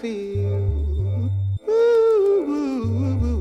feel. Ooh, ooh, ooh.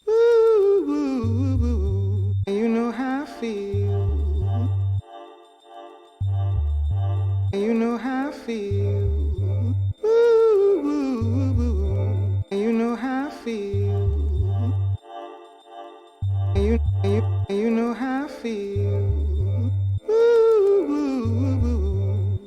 Ooh, ooh, ooh. You know how I feel. You know how I feel. Ooh, ooh, ooh. You know how I feel. You know how I feel. Ooh, ooh, ooh.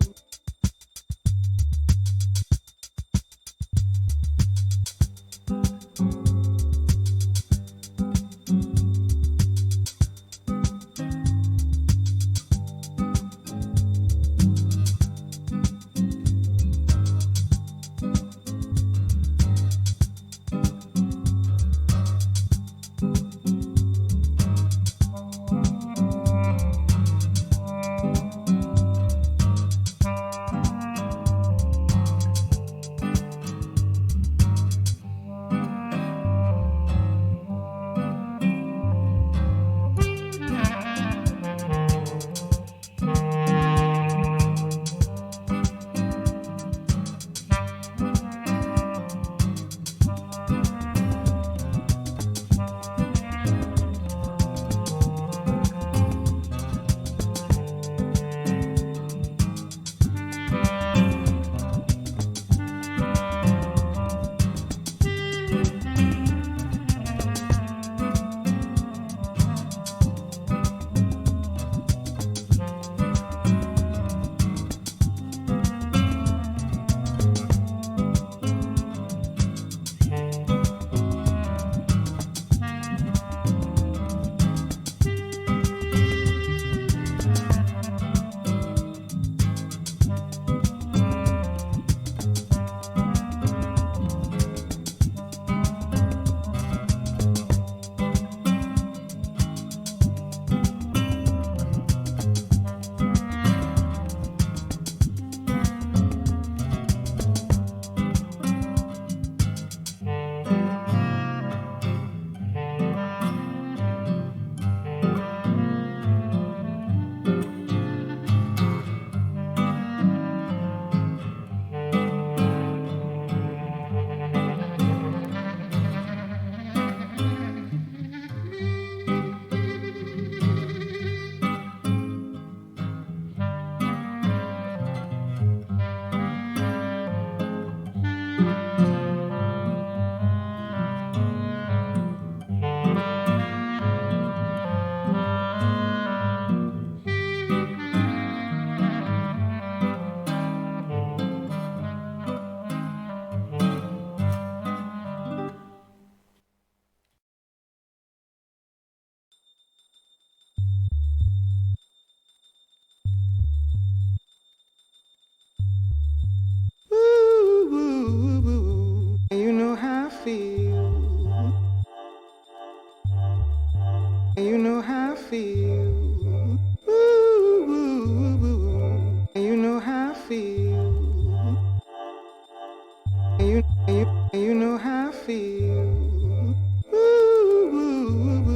you know how I feel. Ooh, ooh, ooh.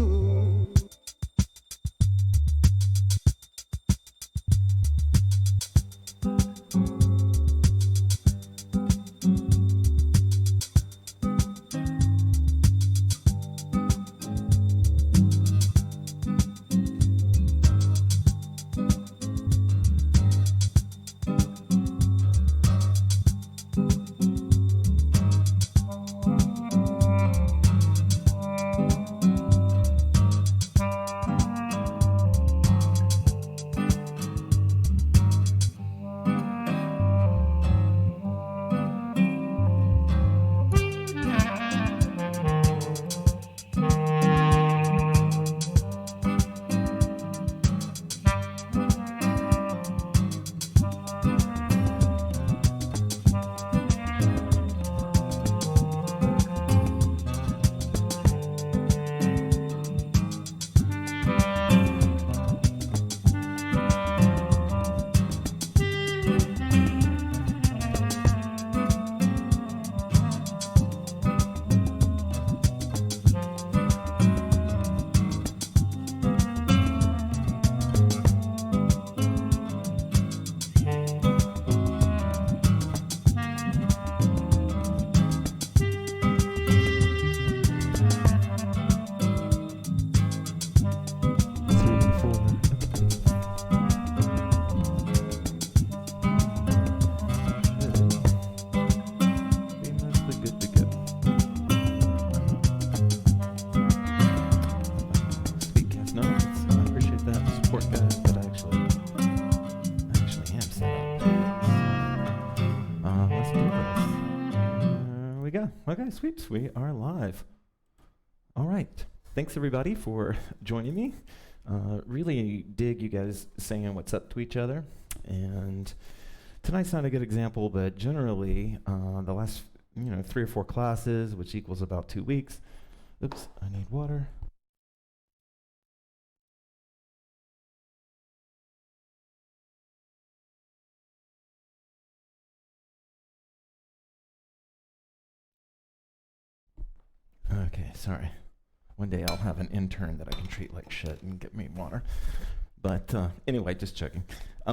Okay, sweeps, we are live. All right, thanks everybody for joining me. Really dig you guys saying what's up to each other. And tonight's not a good example, but generally, the last 3 or 4 classes, which equals about 2 weeks. Oops, I need water. Okay, sorry. One day I'll have an intern that I can treat like shit and get me water. But anyway, just checking. I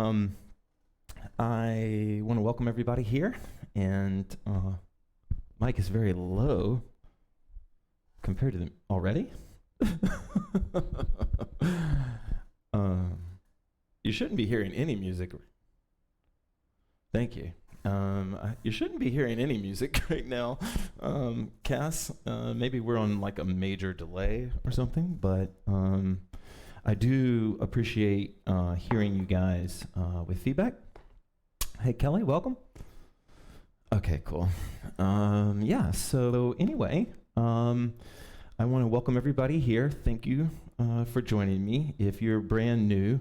want to welcome everybody here, and mic is very low compared to them already. You shouldn't be hearing any music. Thank you. You shouldn't be hearing any music right now, Cass. Maybe we're on like a major delay or something, but I do appreciate hearing you guys with feedback. Hey, Kelly, welcome. Okay, cool. Yeah, so anyway, I want to welcome everybody here. Thank you for joining me. If you're brand new,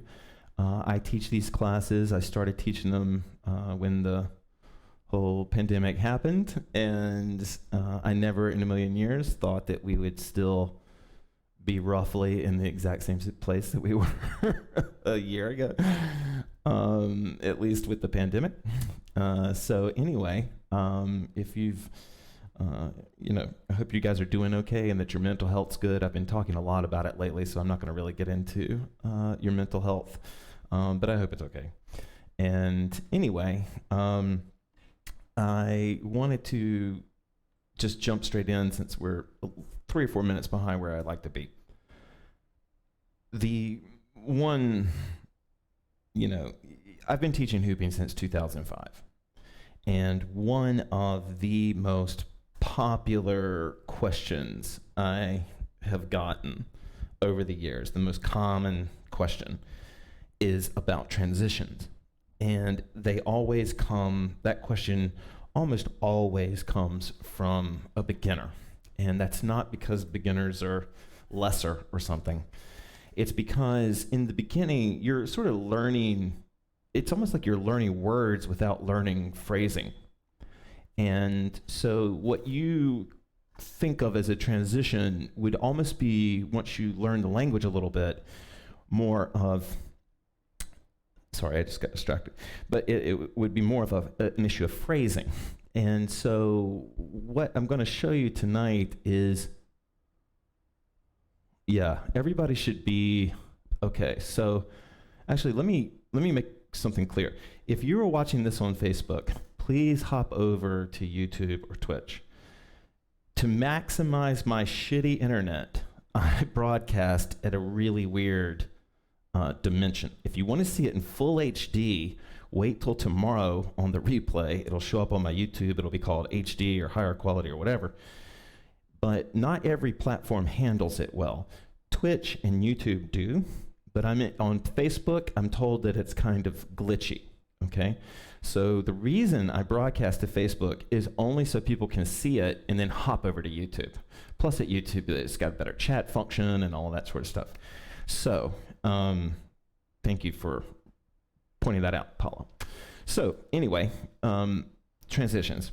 I teach these classes. I started teaching them when the whole pandemic happened, and I never in a million years thought that we would still be roughly in the exact same place that we were a year ago, at least with the pandemic. So anyway, if you've, I hope you guys are doing okay and that your mental health's good. I've been talking a lot about it lately, so I'm not going to really get into your mental health, but I hope it's okay. And anyway, I wanted to just jump straight in since we're 3 or 4 minutes behind where I'd like to be. The one, I've been teaching hooping since 2005. And one of the most popular questions I have gotten over the years, the most common question, is about transitions. And that question almost always comes from a beginner. And that's not because beginners are lesser or something. It's because in the beginning, you're sort of learning, it's almost like you're learning words without learning phrasing. And so what you think of as a transition would almost be, once you learn the language a little bit, more of, sorry, I just got distracted. But it would be more of an issue of phrasing. And so what I'm going to show you tonight is, yeah, everybody should be okay. So actually, let me make something clear. If you are watching this on Facebook, please hop over to YouTube or Twitch. To maximize my shitty internet, I broadcast at a really weird dimension. If you want to see it in full HD, wait till tomorrow on the replay. It'll show up on my YouTube. It'll be called HD or higher quality or whatever. But not every platform handles it well. Twitch and YouTube do, but on Facebook, I'm told that it's kind of glitchy, okay? So the reason I broadcast to Facebook is only so people can see it and then hop over to YouTube. Plus at YouTube, it's got a better chat function and all that sort of stuff. So thank you for pointing that out, Paula. So anyway, transitions.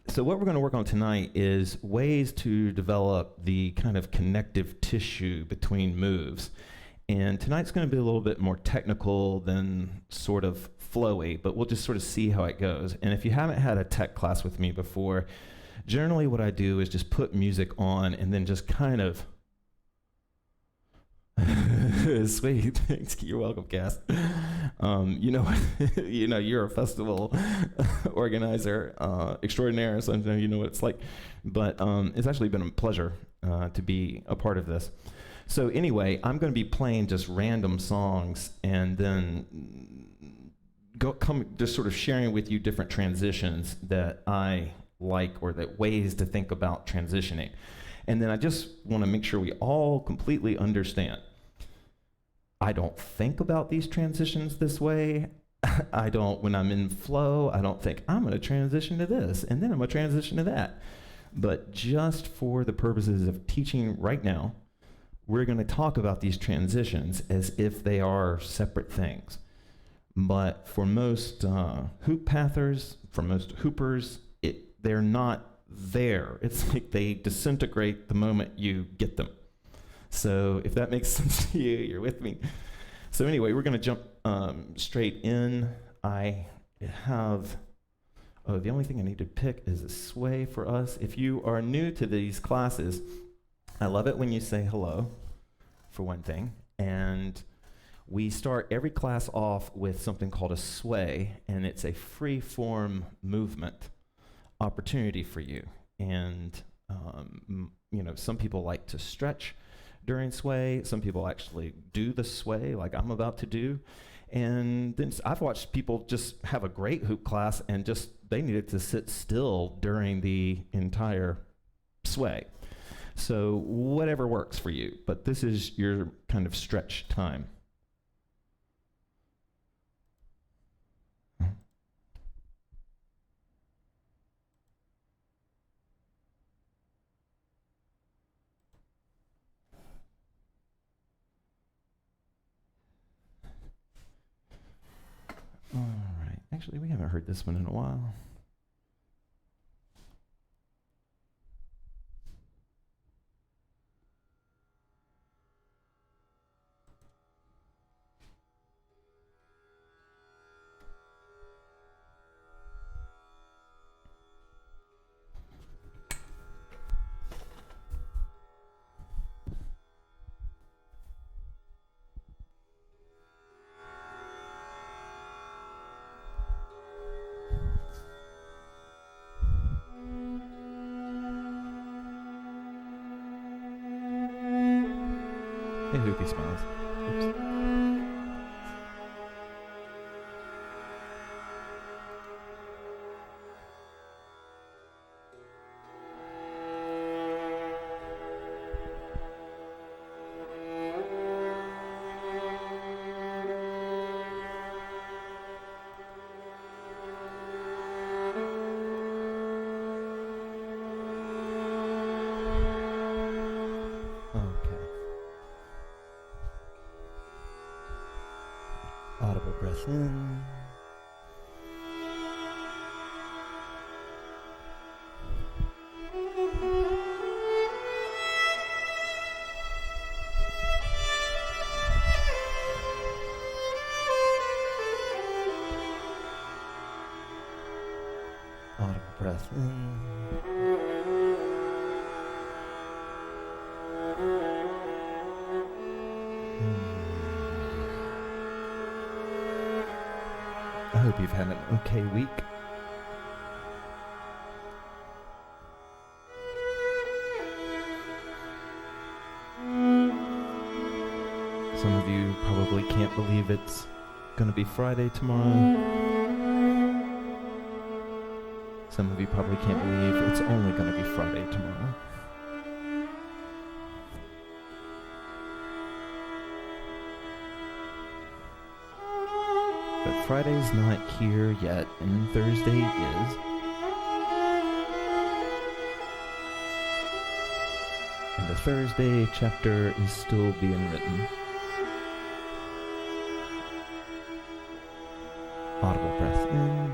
So what we're going to work on tonight is ways to develop the kind of connective tissue between moves. And tonight's going to be a little bit more technical than sort of flowy, but we'll just sort of see how it goes. And if you haven't had a tech class with me before, generally what I do is just put music on and then just kind of sweet. Thanks. You're welcome, Cass. You know, you're a festival organizer extraordinaire, so you know what it's like. But it's actually been a pleasure to be a part of this. So anyway, I'm going to be playing just random songs and then just sort of sharing with you different transitions that I like, or that ways to think about transitioning. And then I just want to make sure we all completely understand. I don't think about these transitions this way. When I'm in flow, I don't think I'm going to transition to this and then I'm going to transition to that. But just for the purposes of teaching right now, we're going to talk about these transitions as if they are separate things. But for most hoop pathers, for most hoopers, they're not there. It's like they disintegrate the moment you get them. So if that makes sense to you, you're with me. So anyway, we're going to jump straight in. I have, the only thing I need to pick is a sway for us. If you are new to these classes, I love it when you say hello, for one thing. And we start every class off with something called a sway, and it's a free form movement opportunity for you. And some people like to stretch during sway. Some people actually do the sway like I'm about to do. And then I've watched people just have a great hoop class and just they needed to sit still during the entire sway. So whatever works for you, but this is your kind of stretch time. All right. Actually, we haven't heard this one in a while. Hey, Hoopy Smiles. Oops. Audible breath in. I hope you've had an okay week. Some of you probably can't believe it's going to be Friday tomorrow. Some of you probably can't believe it's only going to be Friday tomorrow. But Friday's not here yet, and Thursday is. And the Thursday chapter is still being written. Audible breath in.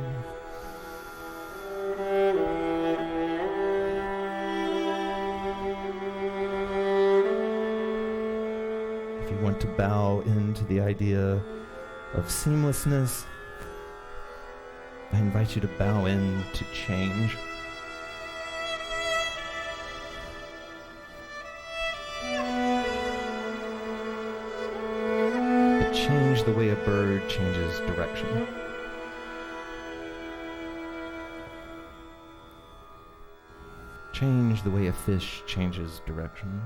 If you want to bow into the idea of seamlessness, I invite you to bow in to change. But change the way a bird changes direction. Change the way a fish changes direction.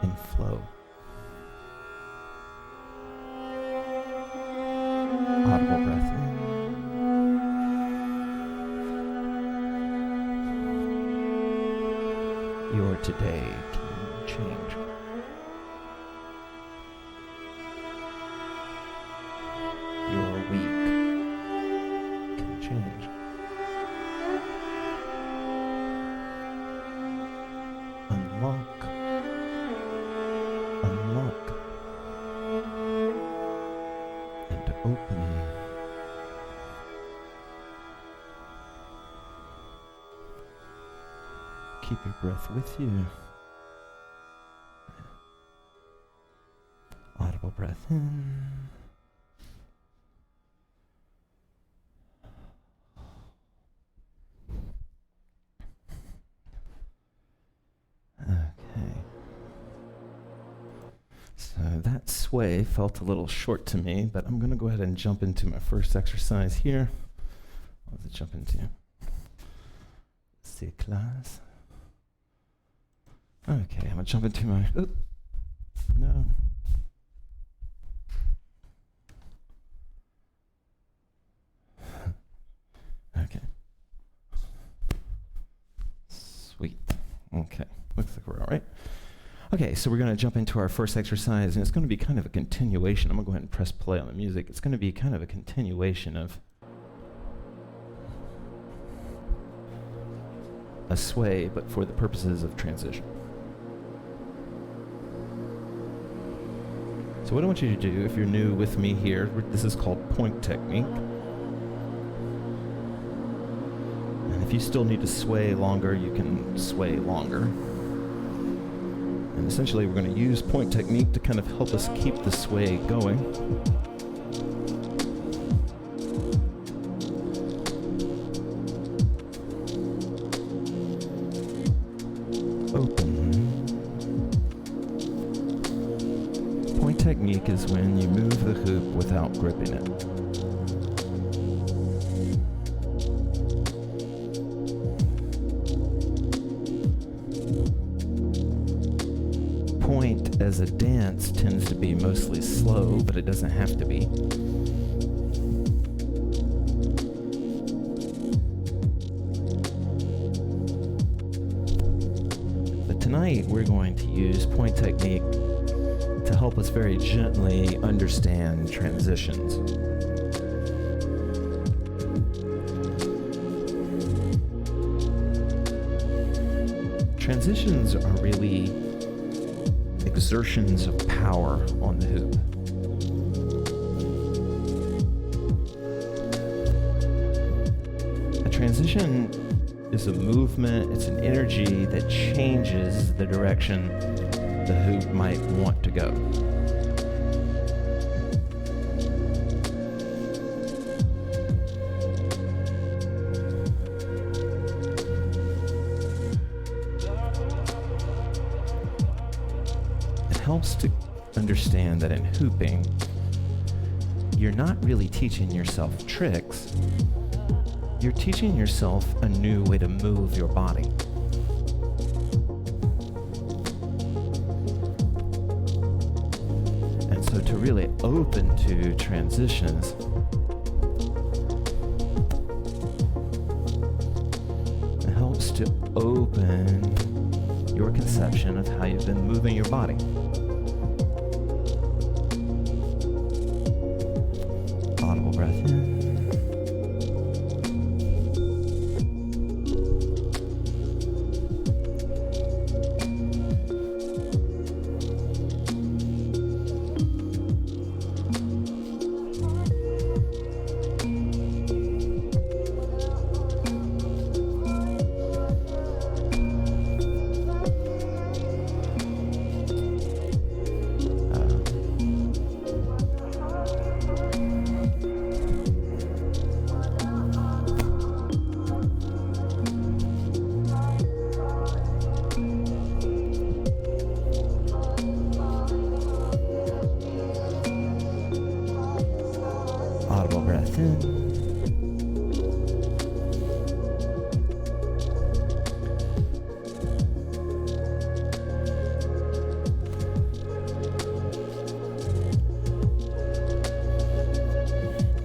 And flow. Audible breath in. Your today can change. Your week can change. Unlock. Unlock. And open. Keep your breath with you. Audible breath in. So that sway felt a little short to me, but I'm going to go ahead and jump into my first exercise here. What does it jump into? C'est class. Okay, I'm going to jump into my... Oop. No. Okay. Sweet. Okay, looks like we're all right. Okay, so we're going to jump into our first exercise, and it's going to be kind of a continuation. I'm going to go ahead and press play on the music. It's going to be kind of a continuation of a sway, but for the purposes of transition. So what I want you to do, if you're new with me here, this is called point technique. And if you still need to sway longer, you can sway longer. And essentially, we're going to use point technique to kind of help us keep the sway going. Open. Point technique is when you move the hoop without gripping it. Point as a dance tends to be mostly slow, but it doesn't have to be. But tonight we're going to use point technique to help us very gently understand transitions. Transitions are really exertions of power on the hoop. A transition is a movement, it's an energy that changes the direction the hoop might want to go. helps to understand that in hooping, you're not really teaching yourself tricks. You're teaching yourself a new way to move your body. And so to really open to transitions, it helps to open your conception of how you've been moving your body. Audible breath in. Audible breath in.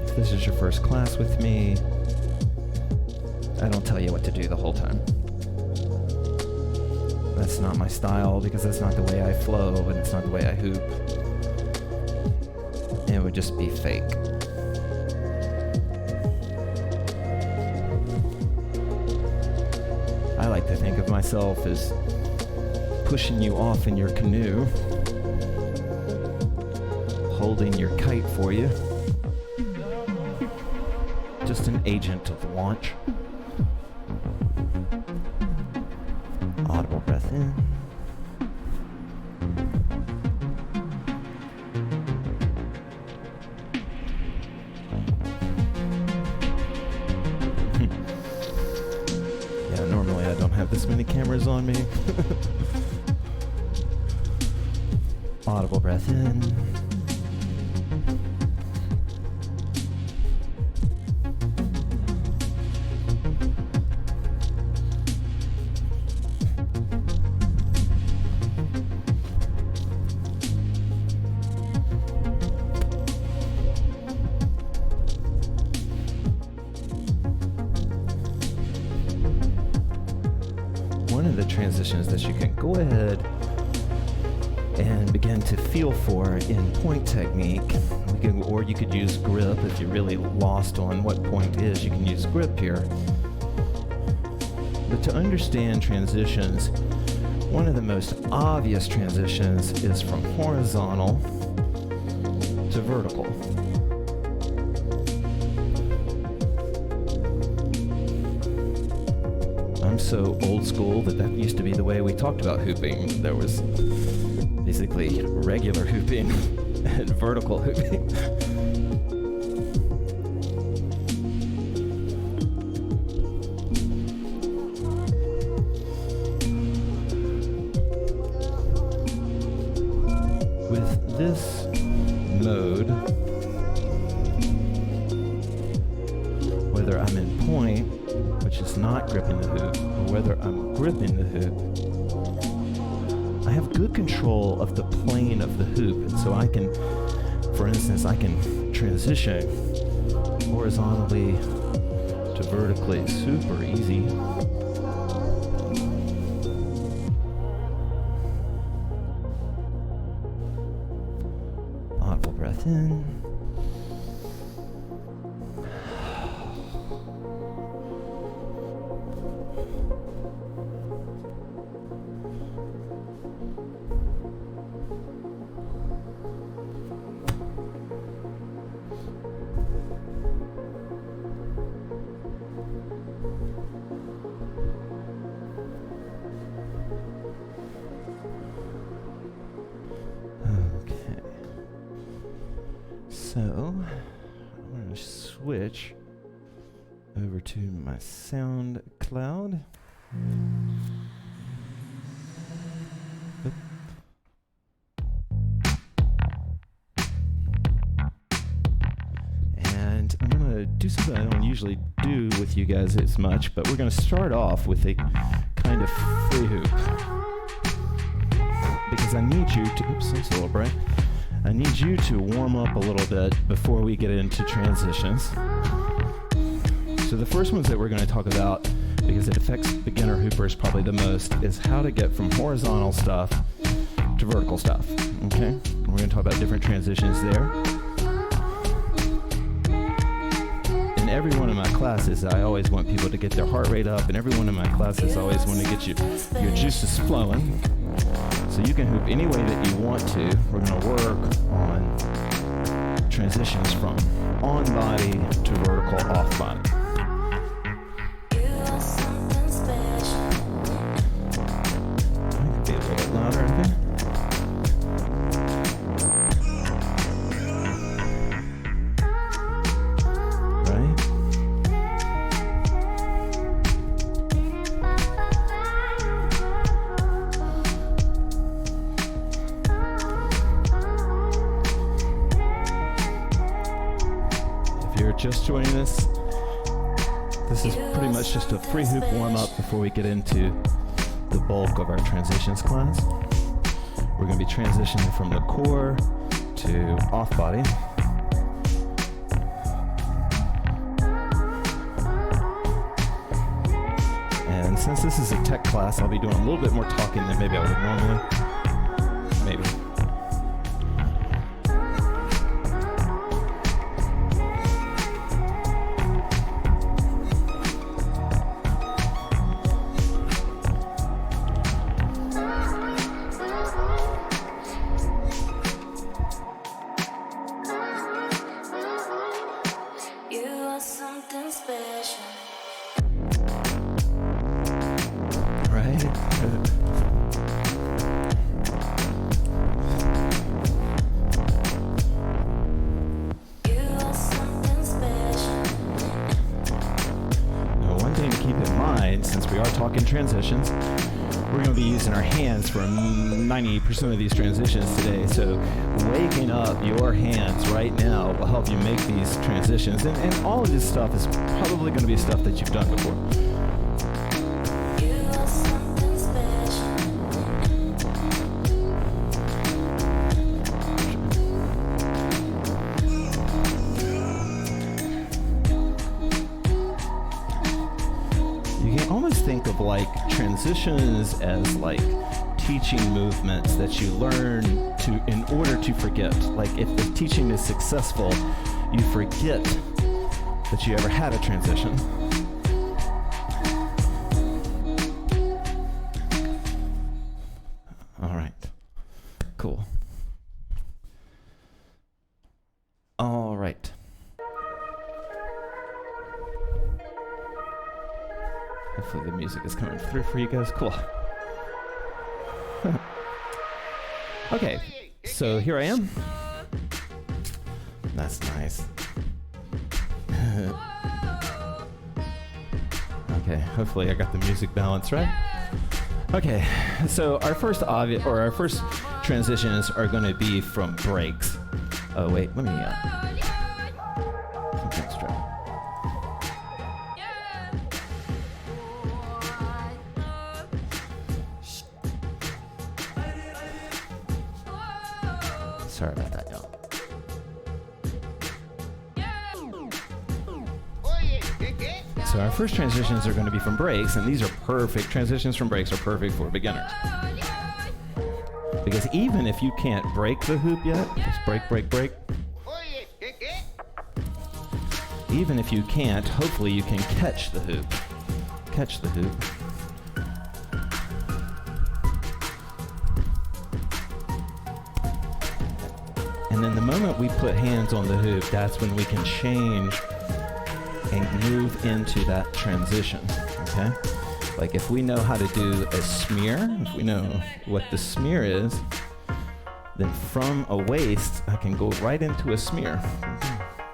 If this is your first class with me, I don't tell you what to do the whole time. That's not my style because that's not the way I flow and it's not the way I hoop. It would just be fake. I like to think of myself as pushing you off in your canoe, holding your kite for you, just an agent of launch. Audible breath in. Normally I don't have this many cameras on me. Audible breath in. One of the transitions that you can go ahead and begin to feel for in point technique, or you could use grip if you're really lost on what point is, you can use grip here. But to understand transitions, one of the most obvious transitions is from horizontal to vertical. I'm so old school that used to be the way we talked about hooping. There was basically regular hooping and vertical hooping. With this mode, whether I'm in point, which is not gripping the hoop, or whether I'm gripping the hoop, I have good control of the plane of the hoop, and so I can, for instance, I can transition horizontally to vertically, super easy. Audible breath in. So, I'm going to switch over to my sound cloud. Oop. And I'm going to do something I don't usually do with you guys as much, but we're going to start off with a kind of free hoop. Because I need you to, oops, that's a little bright. I need you to warm up a little bit before we get into transitions. So the first ones that we're going to talk about, because it affects beginner hoopers probably the most, is how to get from horizontal stuff to vertical stuff, okay? We're going to talk about different transitions there. In every one of my classes, I always want people to get their heart rate up. In every one of my classes, I always want to get your juices flowing. So you can hoop any way that you want to. We're going to work on transitions from on body to vertical off body. I could be a little bit louder, I think. Just joining us, this is pretty much just a free hoop warm-up before we get into the bulk of our transitions class. We're going to be transitioning from the core to off-body. And since this is a tech class, I'll be doing a little bit more talking than maybe I would normally. Maybe. Transitions. We're going to be using our hands for 90% of these transitions today. So waking up your hands right now will help you make these transitions. And all of this stuff is probably going to be stuff that you've done before. Think of like transitions as like teaching movements that you learn to in order to forget. Like if the teaching is successful, you forget that you ever had a transition. All right, cool. All right. Hopefully the music is coming through for you guys. Cool. Okay, so here I am. That's nice. Okay, hopefully I got the music balance right. Okay, so our first transitions are going to be from breaks. Oh wait, let me something's try. Sorry about that, y'all. So our first transitions are going to be from breaks, and these are perfect. Transitions from breaks are perfect for beginners. Because even if you can't break the hoop yet, just break. Even if you can't, hopefully you can catch the hoop. Catch the hoop. And then the moment we put hands on the hoop, that's when we can change and move into that transition, okay? Like if we know how to do a smear, if we know what the smear is, then from a waist, I can go right into a smear.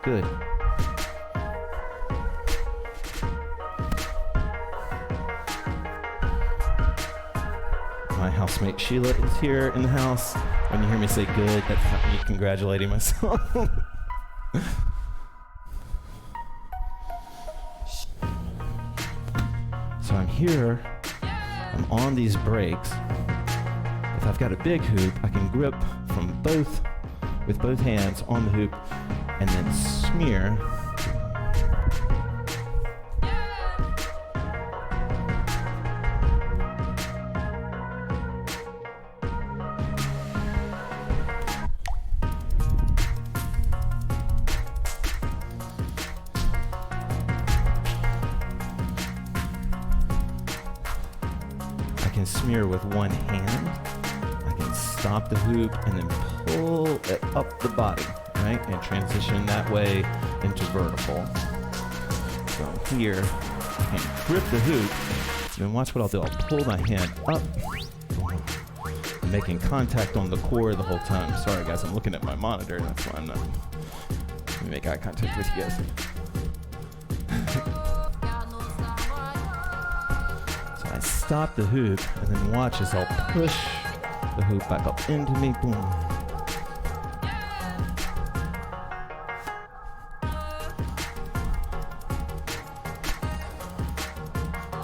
Good. My housemate Sheila is here in the house. When you hear me say good, that's not me congratulating myself. I'm here, I'm on these breaks. If I've got a big hoop, I can grip with both hands on the hoop and then smear. I can smear with one hand. I can stop the hoop and then pull it up the body, right? And transition that way into vertical. So here, I can grip the hoop, and then watch what I'll do. I'll pull my hand up. I'm making contact on the core the whole time. Sorry guys, I'm looking at my monitor, that's why I'm not. Let me make eye contact with you guys. So I stop the hoop, and then watch as I'll push the hoop back up into me, boom.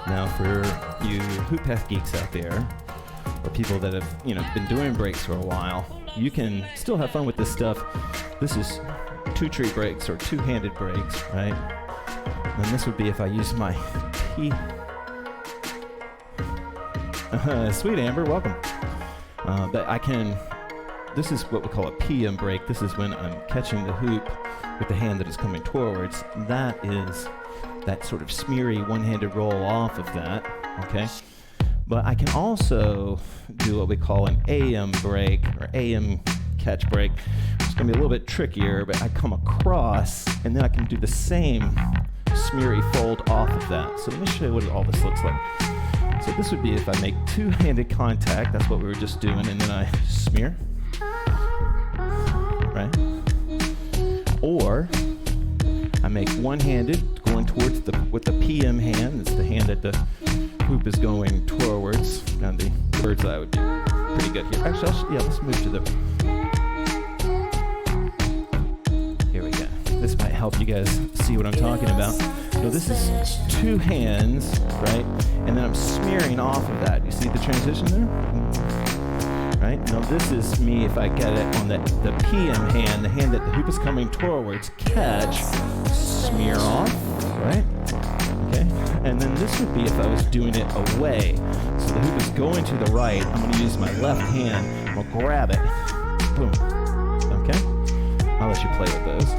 Now for you HoopPath geeks out there, or people that have, been doing breaks for a while, you can still have fun with this stuff. This is two-tree breaks or two-handed breaks, right? And this would be if I use my P. Sweet Amber, welcome. But this is what we call a PM break. This is when I'm catching the hoop with the hand that is coming towards. That is that sort of smeary one-handed roll off of that, okay? But I can also do what we call an AM break or AM catch break. It's gonna be a little bit trickier, but I come across and then I can do the same smeary fold off of that. So let me show you what all this looks like. So this would be if I make two-handed contact, that's what we were just doing, and then I smear, right? Or I make one-handed, going towards with the PM hand, it's the hand that the hoop is going towards. Now the bird's eye would be pretty good here. Actually, let's move to the, here we go. This might help you guys see what I'm talking about. So this is two hands, right? And then I'm smearing off of that. You see the transition there? Right? Now this is me if I get it on the PM hand, the hand that the hoop is coming towards, catch, smear off, right? Okay? And then this would be if I was doing it away. So the hoop is going to the right. I'm going to use my left hand. I'm going to grab it. Boom. Okay? I'll let you play with those.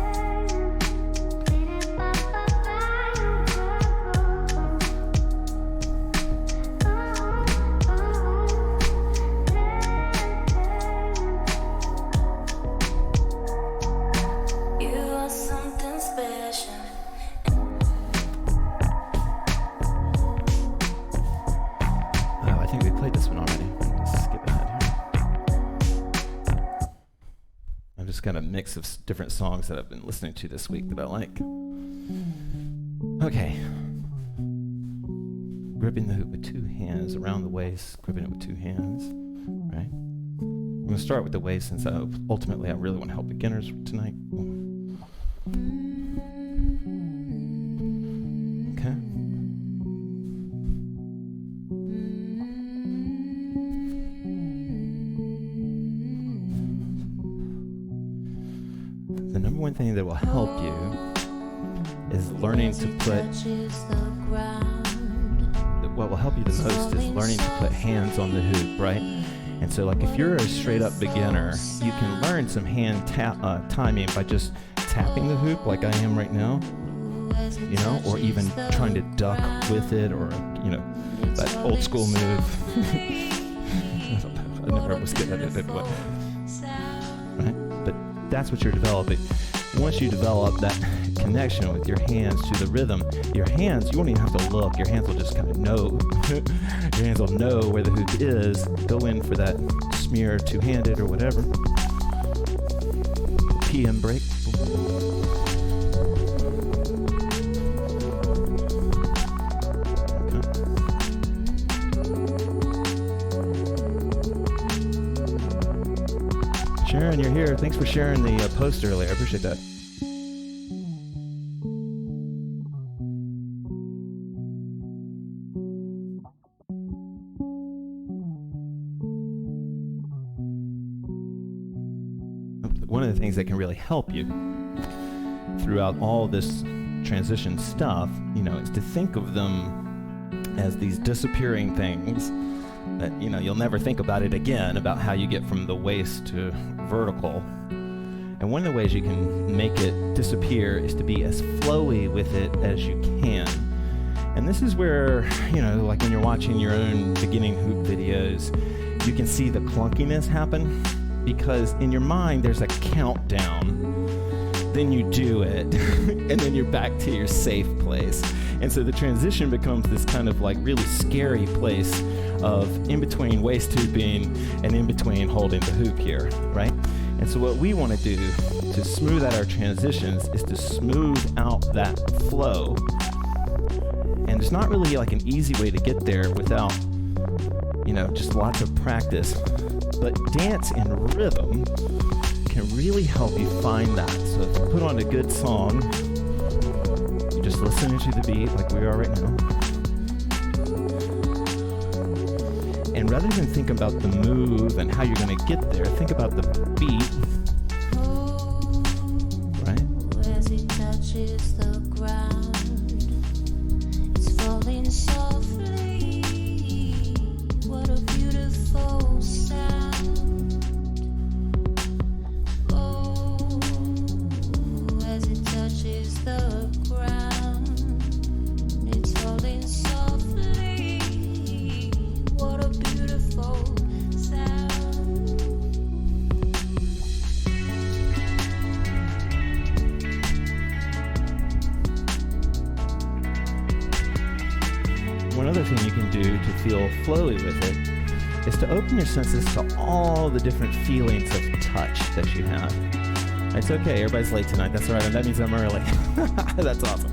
Got a mix of different songs that I've been listening to this week that I like. Okay. Gripping the hoop with two hands around the waist, gripping it with two hands, right? I'm going to start with the waist since ultimately I really want to help beginners tonight. Okay. The number one thing that will help you is learning to put, what will help you the most is learning to put hands on the hoop, right? And so like if you're a straight up beginner, you can learn some hand timing by just tapping the hoop like I am right now, or even trying to duck with it, or, that old school move. I never was good at it, but, right? But that's what you're developing. Once you develop that connection with your hands to the rhythm, your hands, you won't even have to look. Your hands will just kind of know. Your hands will know where the hoop is. Go in for that smear, two-handed or whatever. PM break. Sharon, you're here. Thanks for sharing the post earlier. I appreciate that. really help you throughout all this transition stuff, is to think of them as these disappearing things that, you'll never think about it again, about how you get from the waist to vertical. And one of the ways you can make it disappear is to be as flowy with it as you can. And this is where, like when you're watching your own beginning hoop videos, you can see the clunkiness happen, because in your mind there's a countdown. Then you do it, and then you're back to your safe place. And so the transition becomes this kind of like really scary place of in between waist hooping and in between holding the hoop here, right? And so what we want to do to smooth out our transitions is to smooth out that flow. And there's not really like an easy way to get there without, just lots of practice. But dance and rhythm can really help you find that. So if you put on a good song, you're just listening to the beat like we are right now. And rather than think about the move and how you're going to get there, think about the beat. Right? As it touches the ground, it's falling softly. What a beautiful sound. Oh, as it touches the ground, it's falling softly. What a beautiful sound. One other thing you can do to feel flowy with it is to open your senses to all the different feelings of touch that you have. It's okay, everybody's late tonight. That's all right, and that means I'm early. That's awesome.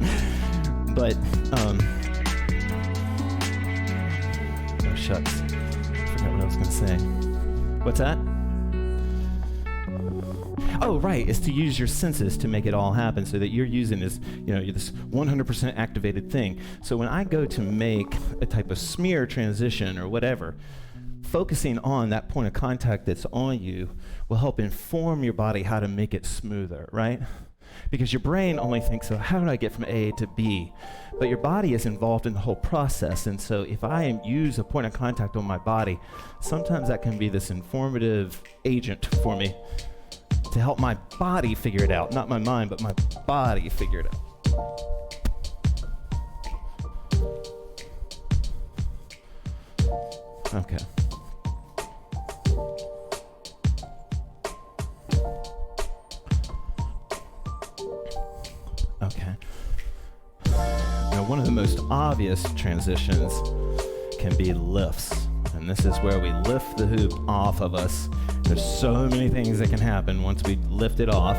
But, oh shucks, forgot what I was gonna say. What's that? Oh, right, is to use your senses to make it all happen so that you're using this, this 100% activated thing. So when I go to make a type of smear transition or whatever, focusing on that point of contact that's on you will help inform your body how to make it smoother, right? Because your brain only thinks, so how do I get from A to B? But your body is involved in the whole process. And so if I use a point of contact on my body, sometimes that can be this informative agent for me to help my body figure it out. Not my mind, but my body figure it out. Okay. Okay. Now, one of the most obvious transitions can be lifts. And this is where we lift the hoop off of us. There's so many things that can happen once we lift it off.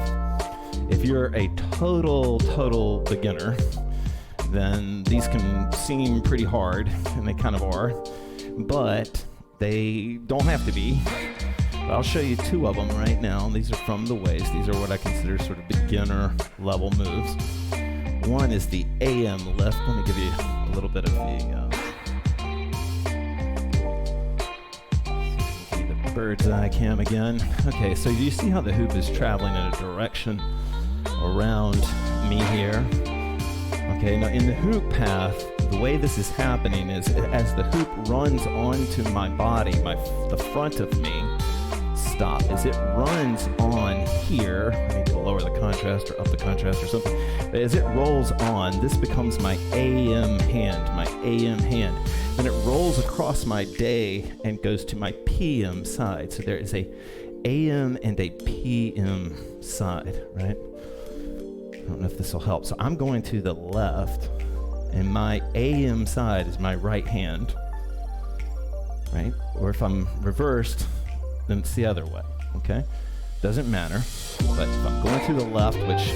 If you're a total beginner, then these can seem pretty hard, and they kind of are, but they don't have to be. But I'll show you two of them right now. These are from the waist. These are what I consider sort of beginner level moves. One is the AM lift. Let me give you a little bit of the bird's eye cam again. Okay, so you see how the hoop is traveling in a direction around me here? Okay, now in the hoop path, the way this is happening is as the hoop runs onto my body, the front of me, stop. As it runs on here, I need to lower the contrast or up the contrast or something, but as it rolls on, this becomes my AM hand, Then it rolls across my day and goes to my PM side. So there is a AM and a PM side, right? I don't know if this will help. So I'm going to the left, and my AM side is my right hand, right? Or if I'm reversed, then it's the other way, okay? Doesn't matter. But if I'm going to the left, which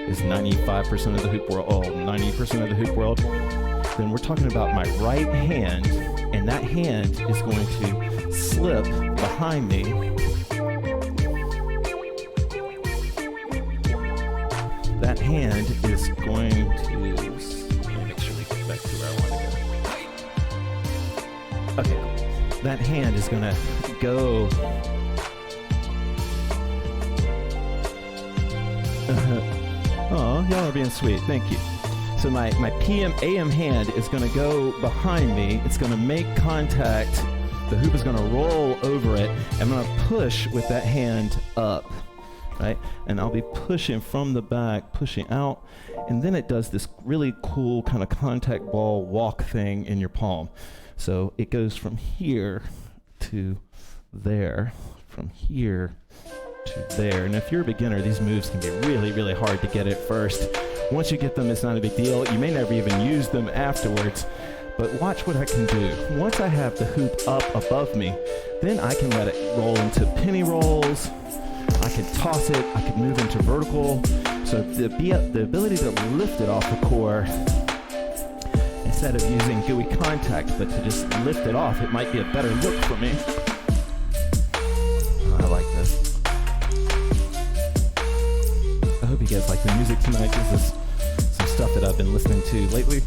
is 95% of the hoop world, 90% of the hoop world, then we're talking about my right hand, and that hand is going to slip behind me. That hand is going to, let me make sure we get back to where I want to go. Okay, cool. That hand is going to go Oh, y'all are being sweet. Thank you. So my PM AM hand is going to go behind me. It's going to make contact. The hoop is going to roll over it. I'm going to push with that hand up, right? And I'll be pushing from the back, pushing out. And then it does this really cool kind of contact ball walk thing in your palm. So it goes from here to there, from here to there. And if you're a beginner, these moves can be really, really hard to get at first. Once you get them, it's not a big deal. You may never even use them afterwards. But watch what I can do. Once I have the hoop up above me, then I can let it roll into penny rolls. I can toss it. I can move into vertical. So the ability to lift it off the core, instead of using gooey contact, but to just lift it off, it might be a better look for me. I like this. I hope you guys like the music tonight. This is some stuff that I've been listening to lately.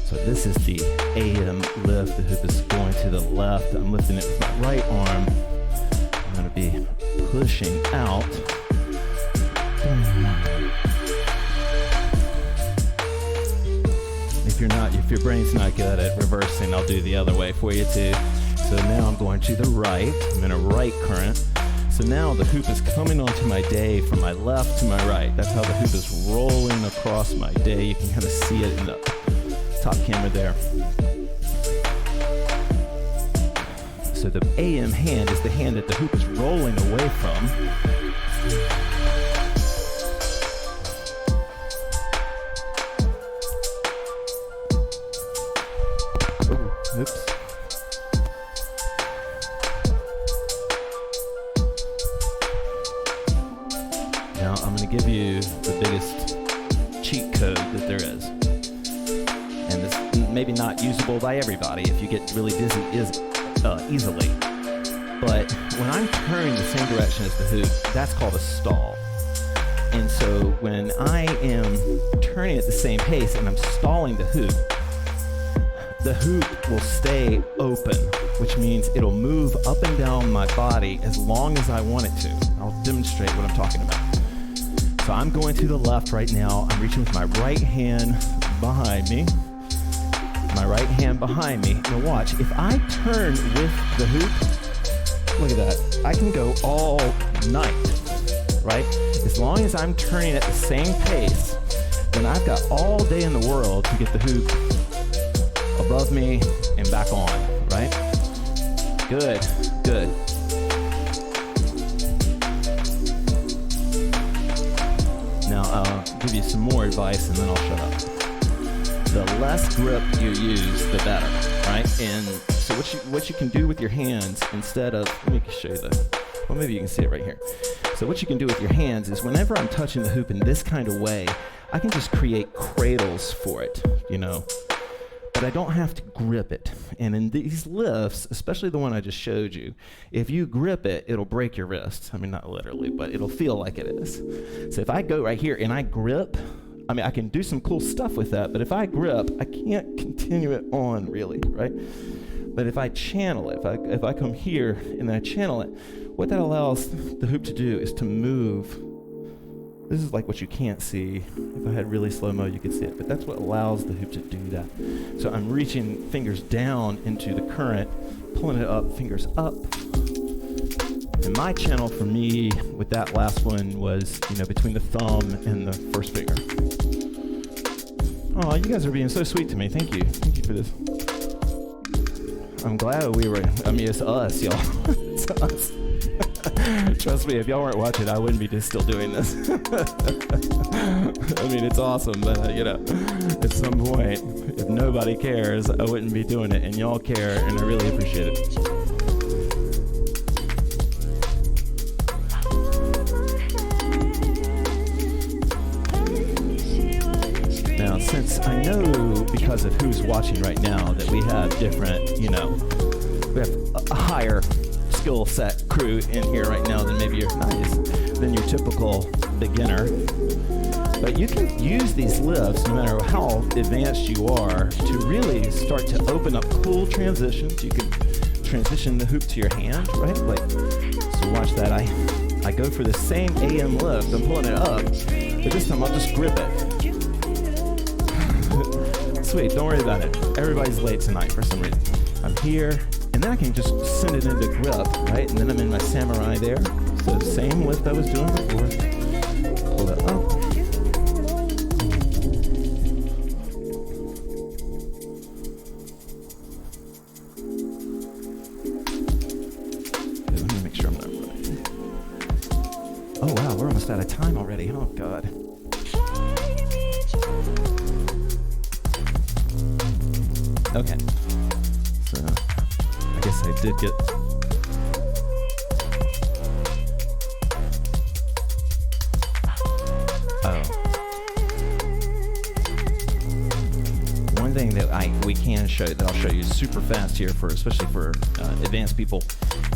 So this is the AM lift. The hoop is going to the left. I'm lifting it with my right arm. I'm going to be pushing out. If your brain's not good at reversing, I'll do the other way for you too. So now I'm going to the right. I'm in a right current. So now the hoop is coming onto my day from my left to my right. That's how the hoop is rolling across my day. You can kind of see it in the top camera there. So the AM hand is the hand that the hoop is rolling away from. Oops. Now I'm going to give you the biggest cheat code that there is. And this maybe not usable by everybody if you get really dizzy easily. But when I'm turning the same direction as the hoop, that's called a stall. And so when I am turning at the same pace and I'm stalling the hoop will stay open, which means it'll move up and down my body as long as I want it to. I'll demonstrate what I'm talking about. So I'm going to the left right now. I'm reaching with my right hand behind me. My right hand behind me. Now watch, if I turn with the hoop, look at that. I can go all night, right? As long as I'm turning at the same pace, then I've got all day in the world to get the hoop above me and back on, right? Good, good. Now I'll give you some more advice and then I'll shut up. The less grip you use, the better, right? And so what you can do with your hands instead of, let me show you well, maybe you can see it right here. So what you can do with your hands is whenever I'm touching the hoop in this kind of way, I can just create cradles for it, you know? But I don't have to grip it. And in these lifts, especially the one I just showed you, if you grip it, it'll break your wrist. I mean, not literally, but it'll feel like it is. So if I go right here and I grip, I mean, I can do some cool stuff with that, but if I grip, I can't continue it on really, right? But if I channel it, if I come here and I channel it, what that allows the hoop to do is to move. This is like what you can't see. If I had really slow-mo, you could see it, but that's what allows the hoop to do that. So I'm reaching fingers down into the current, pulling it up, fingers up. And my channel for me with that last one was, you know, between the thumb and the first finger. Oh, you guys are being so sweet to me. Thank you. Thank you for this. I'm glad it's us, y'all. It's us. Trust me, if y'all weren't watching, I wouldn't be just still doing this. I mean, it's awesome, but you know, at some point, if nobody cares, I wouldn't be doing it, and y'all care, and I really appreciate it. Now, since I know because of who's watching right now that we have different, you know, we have a higher skill set crew in here right now than maybe than your typical beginner. But you can use these lifts, no matter how advanced you are, to really start to open up cool transitions. You can transition the hoop to your hand, right? Like, so watch that. I go for the same AM lift. I'm pulling it up, but this time I'll just grip it. Sweet, don't worry about it. Everybody's late tonight for some reason. I'm here, and then I can just send it into grip, right? And then I'm in my samurai there. So same lift I was doing before. Pull it up. Okay, let me make sure I'm not running. Oh wow, we're almost out of time already. Oh God. Okay, so I guess I did get. Oh, one thing that we can show that I'll show you super fast here for especially for advanced people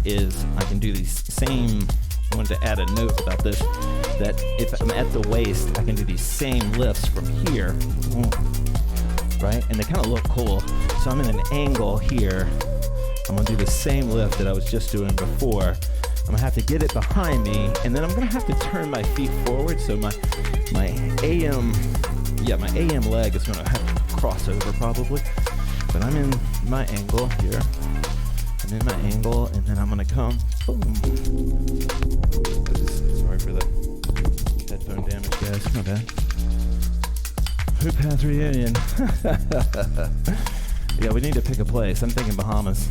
is I can do these same. I wanted to add a note about this that if I'm at the waist, I can do these same lifts from here. Right? And they kind of look cool. So I'm in an angle here. I'm gonna do the same lift that I was just doing before. I'm gonna have to get it behind me, and then I'm gonna have to turn my feet forward. So my AM leg is gonna have to cross over probably. But I'm in my angle here. I'm in my angle, and then I'm gonna come. Boom. Sorry for the headphone damage, guys. My bad. HoopPath reunion. Yeah, we need to pick a place. I'm thinking Bahamas.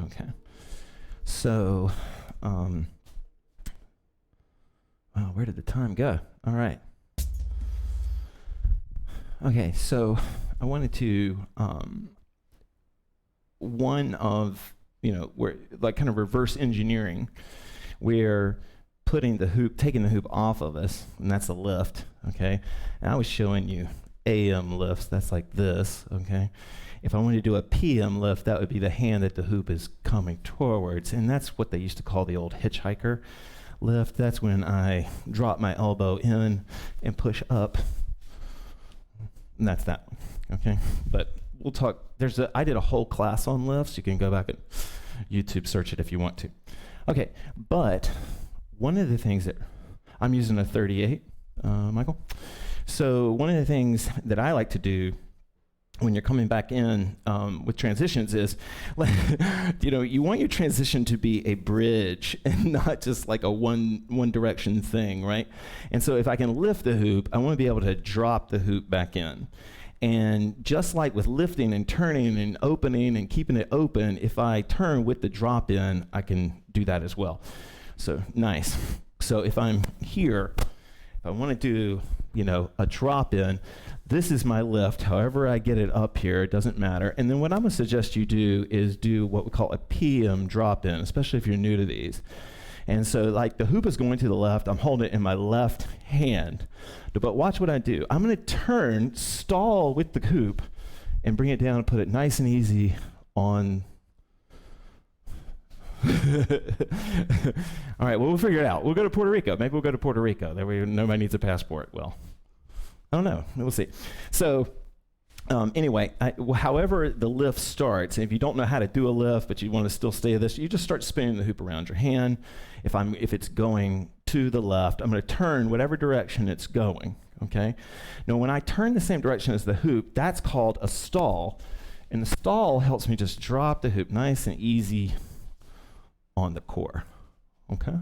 Okay. So, wow, where did the time go? All right. Okay, so I wanted to, we're like kind of reverse engineering. We're putting the hoop, taking the hoop off of us, and that's a lift, okay? And I was showing you AM lifts, that's like this, okay? If I wanted to do a PM lift, that would be the hand that the hoop is coming towards, and that's what they used to call the old hitchhiker lift. That's when I drop my elbow in and push up, and that's that one, okay? But we'll talk, I did a whole class on lifts. You can go back and YouTube search it if you want to. Okay, but one of the things that, I'm using a 38, Michael. So one of the things that I like to do when you're coming back in with transitions is, you want your transition to be a bridge and not just like a one direction thing, right? And so if I can lift the hoop, I want to be able to drop the hoop back in. And just like with lifting and turning and opening and keeping it open, if I turn with the drop in, I can do that as well. So nice. So if I'm here, if I want to do, a drop in, this is my lift. However I get it up here, it doesn't matter. And then what I'm going to suggest you do is do what we call a PM drop in, especially if you're new to these. And so like the hoop is going to the left, I'm holding it in my left hand. But watch what I do. I'm going to turn, stall with the hoop, and bring it down and put it nice and easy on. All right, well, we'll figure it out. We'll go to Puerto Rico. Maybe we'll go to Puerto Rico. That way nobody needs a passport. Well, I don't know. We'll see. So anyway, however the lift starts, and if you don't know how to do a lift, but you want to still stay this, you just start spinning the hoop around your hand. If it's going to the left, I'm going to turn whatever direction it's going, okay? Now, when I turn the same direction as the hoop, that's called a stall. And the stall helps me just drop the hoop nice and easy on the core, okay?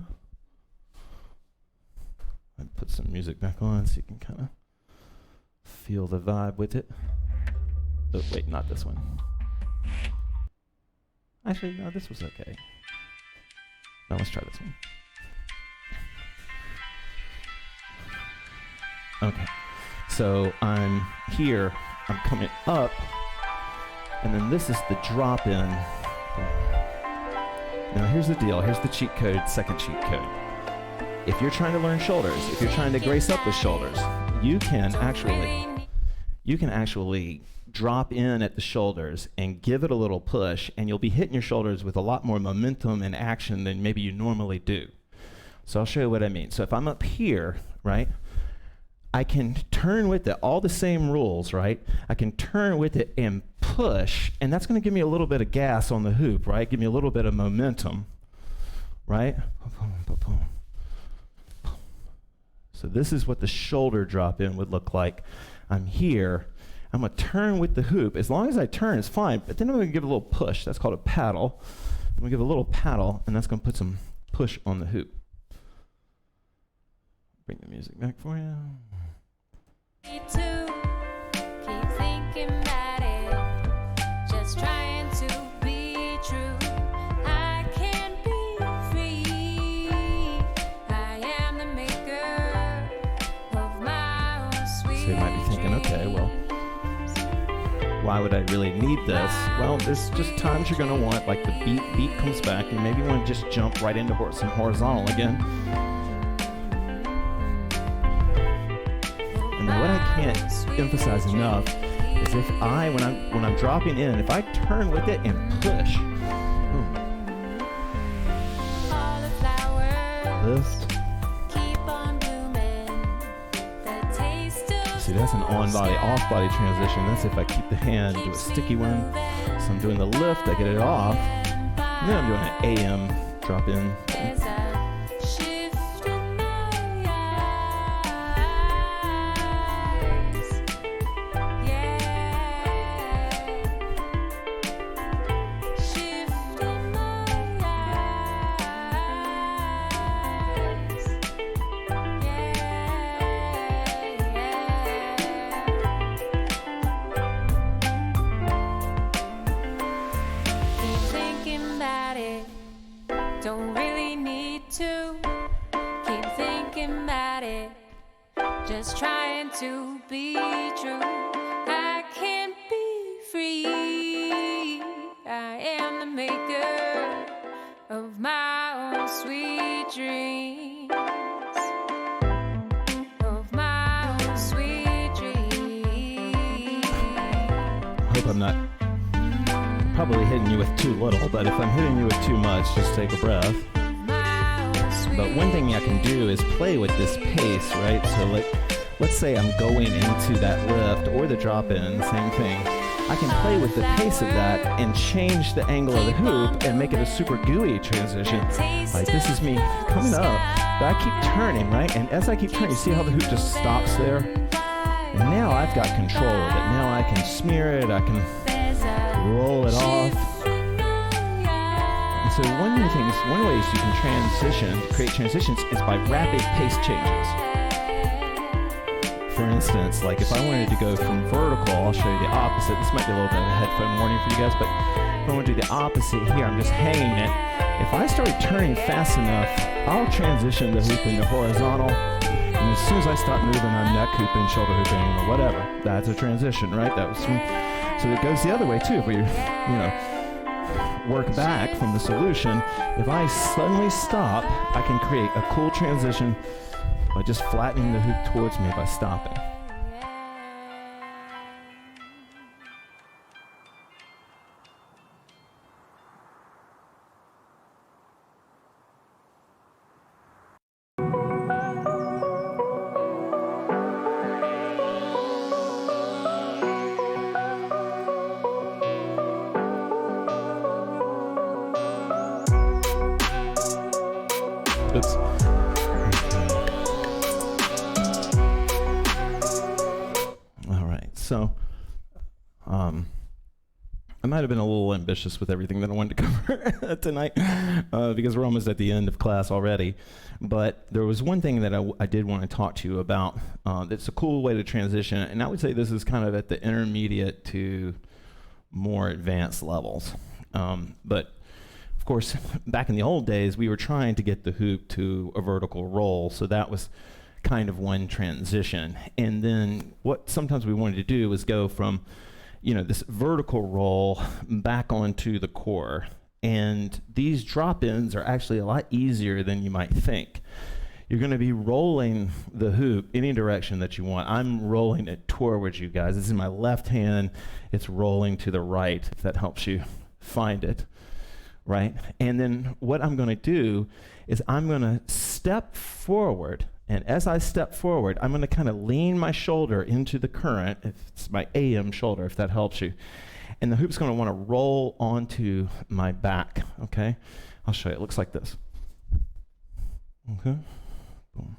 I put some music back on so you can kind of feel the vibe with it. Oh, wait, not this one. Actually, no, this was okay. No, let's try this one. Okay, so I'm here, I'm coming up, and then this is the drop in. Now here's the deal, here's the cheat code, second cheat code. If you're trying to learn shoulders, if you're trying to grace up with shoulders, you can actually drop in at the shoulders and give it a little push, and you'll be hitting your shoulders with a lot more momentum and action than maybe you normally do. So I'll show you what I mean. So if I'm up here, right, I can turn with it, all the same rules, right? I can turn with it and push, and that's going to give me a little bit of gas on the hoop, right? Give me a little bit of momentum, right? So this is what the shoulder drop in would look like. I'm here. I'm going to turn with the hoop. As long as I turn, it's fine, but then I'm going to give a little push. That's called a paddle. I'm going to give a little paddle, and that's going to put some push on the hoop. Bring the music back for you. Me too. Keep thinking about it. Just trying to be true. I can be free. I am the maker of my own sweet. So you might be thinking, okay, well, why would I really need this? Well, there's just times you're going to want, like the beat comes back, and maybe you want to just jump right into some horizontal again. And what I can't emphasize enough is if when I'm dropping in, if I turn with it and push, boom, lift. See, that's an on-body, off-body transition. That's if I keep the hand, do a sticky one. So I'm doing the lift, I get it off, and then I'm doing an AM drop in. Don't really need to keep thinking about it. Just trying to be true. I can be free. I am the maker of my own sweet dreams. Of my own sweet dreams. Hope I'm not probably hitting you with too little, but if I'm hitting you with too much, just take a breath. But one thing I can do is play with this pace, right? So let's say I'm going into that lift or the drop in, same thing. I can play with the pace of that and change the angle of the hoop and make it a super gooey transition. Like this is me coming up, but I keep turning, right? And as I keep turning, you see how the hoop just stops there? And now I've got control of it. Now I can smear it, I can roll it off. And so one way you can create transitions is by rapid pace changes. For instance, like if I wanted to go from vertical, I'll show you the opposite. This might be a little bit of a headphone warning for you guys, but if I want to do the opposite here, I'm just hanging it. If I start turning fast enough, I'll transition the hoop into horizontal. And as soon as I stop moving, I'm neck hooping, shoulder hooping, or whatever. That's a transition, right? So it goes the other way too. If we, work back from the solution, if I suddenly stop, I can create a cool transition by just flattening the hoop towards me by stopping. Oops. All right, so I might have been a little ambitious with everything that I wanted to cover tonight because we're almost at the end of class already. But there was one thing that I did want to talk to you about that's a cool way to transition, and I would say this is kind of at the intermediate to more advanced levels. But of course, back in the old days, we were trying to get the hoop to a vertical roll, so that was kind of one transition. And then what sometimes we wanted to do was go from, this vertical roll back onto the core. And these drop-ins are actually a lot easier than you might think. You're going to be rolling the hoop any direction that you want. I'm rolling it towards you guys. This is my left hand. It's rolling to the right, if that helps you find it, right? And then what I'm going to do is I'm going to step forward. And as I step forward, I'm going to kind of lean my shoulder into the current. It's my AM shoulder, if that helps you. And the hoop's going to want to roll onto my back, okay? I'll show you. It looks like this. Okay. Boom.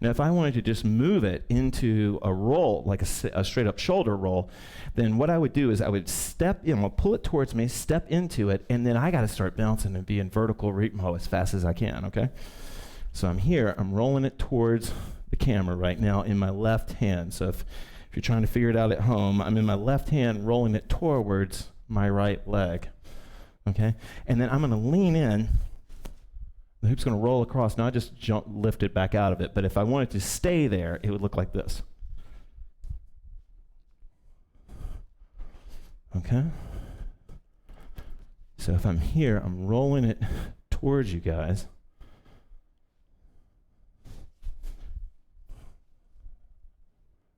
Now, if I wanted to just move it into a roll, like a straight up shoulder roll, then what I would do is I would step in, I'll pull it towards me, step into it, and then I got to start bouncing and be in vertical repo as fast as I can, okay? So I'm here, I'm rolling it towards the camera right now in my left hand. So if you're trying to figure it out at home, I'm in my left hand rolling it towards my right leg, okay? And then I'm going to lean in. The hoop's going to roll across. Now I just lift it back out of it, but if I wanted to stay there, it would look like this. Okay? So if I'm here, I'm rolling it towards you guys.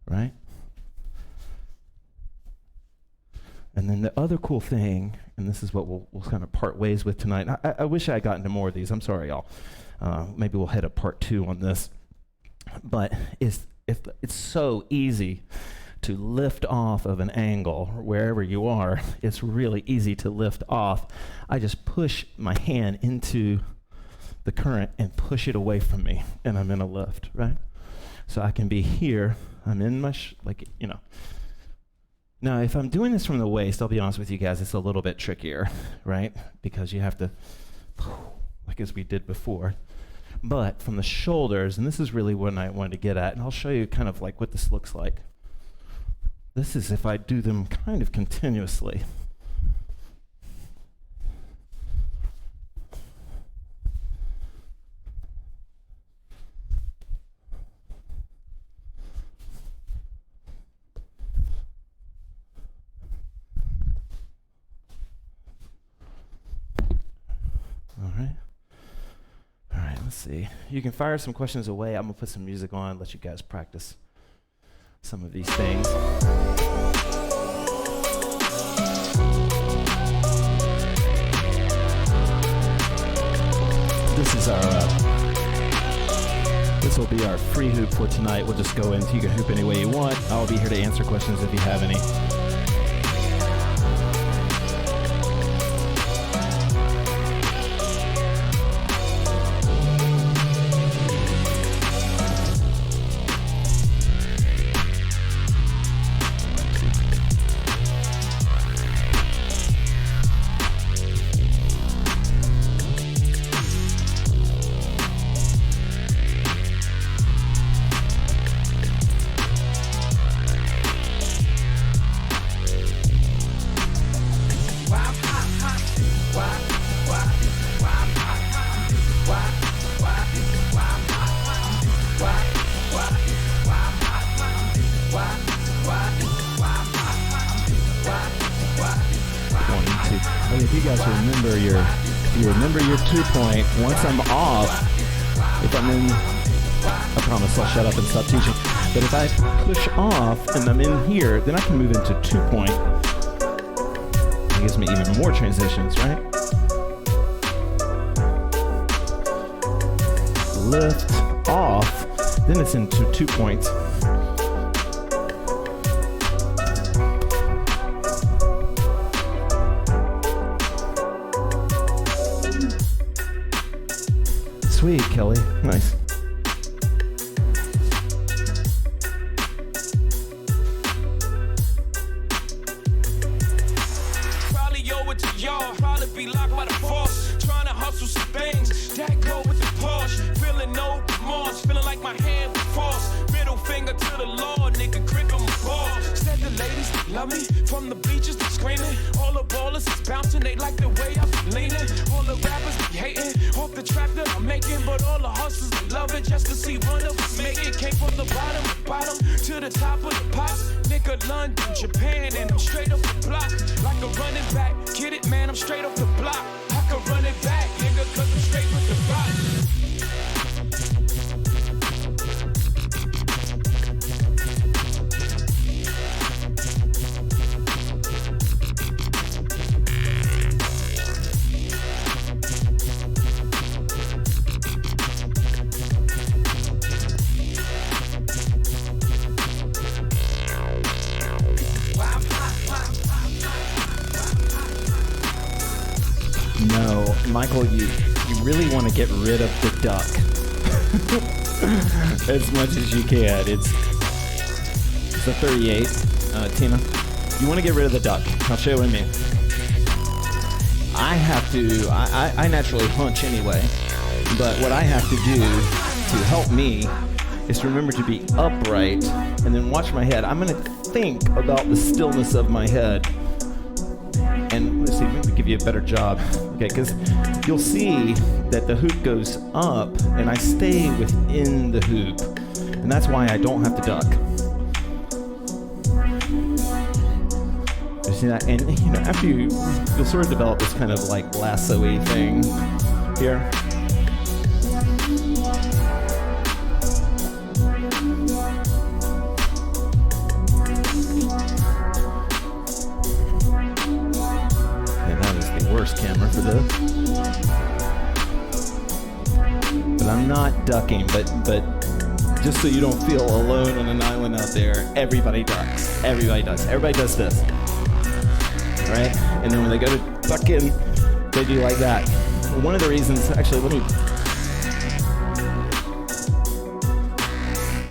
Right? And then the other cool thing, and this is what we'll kind of part ways with tonight. I wish I had gotten to more of these. I'm sorry, y'all. Maybe we'll head a part 2 on this. But it's so easy to lift off of an angle wherever you are. It's really easy to lift off. I just push my hand into the current and push it away from me, and I'm in a lift, right? So I can be here. I'm in my, Now, if I'm doing this from the waist, I'll be honest with you guys, it's a little bit trickier, right? Because you have to, like as we did before. But from the shoulders, and this is really what I wanted to get at, and I'll show you kind of like what this looks like. This is if I do them kind of continuously. See, you can fire some questions away. I'm gonna put some music on, let you guys practice some of these things. This is our this will be our free hoop for tonight. We'll just go in, you can hoop any way you want. I'll be here to answer questions if you have any. Remember your 2-point. Once I'm off, if I'm in, I promise I'll shut up and stop teaching. But if I push off and I'm in here, then I can move into 2-point. It gives me even more transitions, right? Lift off, then it's into 2 points. Sweet, Kelly. Nice. Probably owe it to y'all. Probably be locked by the force. Trying to hustle some things. That go with the Porsche. Feeling no remorse. Feeling like my hand was forced. Middle finger to the law. Nigga, grip on my ball. Said the ladies love me. From the beaches, they screaming. All the ballers is bouncing. They like the way I'm leaning. All the rappers be hating. Off the track that I'm making. But all the hustlers they love it. Just to see one of us make it. Came from the bottom to the top of the pops. Nigga, London, Japan, and I'm straight off the block. Like a running back. Get it, man, I'm straight off the block. I can run it back, nigga, cause I'm straight with the rock. Michael, you really want to get rid of the duck as much as you can. It's a 38, Tina. You want to get rid of the duck. I'll show you what I mean. I have to, I naturally hunch anyway, but what I have to do to help me is to remember to be upright and then watch my head. I'm going to think about the stillness of my head. And let's see, let me give you a better job. Okay, because you'll see that the hoop goes up and I stay within the hoop. And that's why I don't have to duck. You see that? And you know, after you'll sort of develop this kind of like lasso-y thing here. Camera for this, but I'm not ducking. But just so you don't feel alone on an island out there, everybody ducks. Everybody does. Everybody does this, all right? And then when they go to duck in, they do like that. One of the reasons, actually, let me.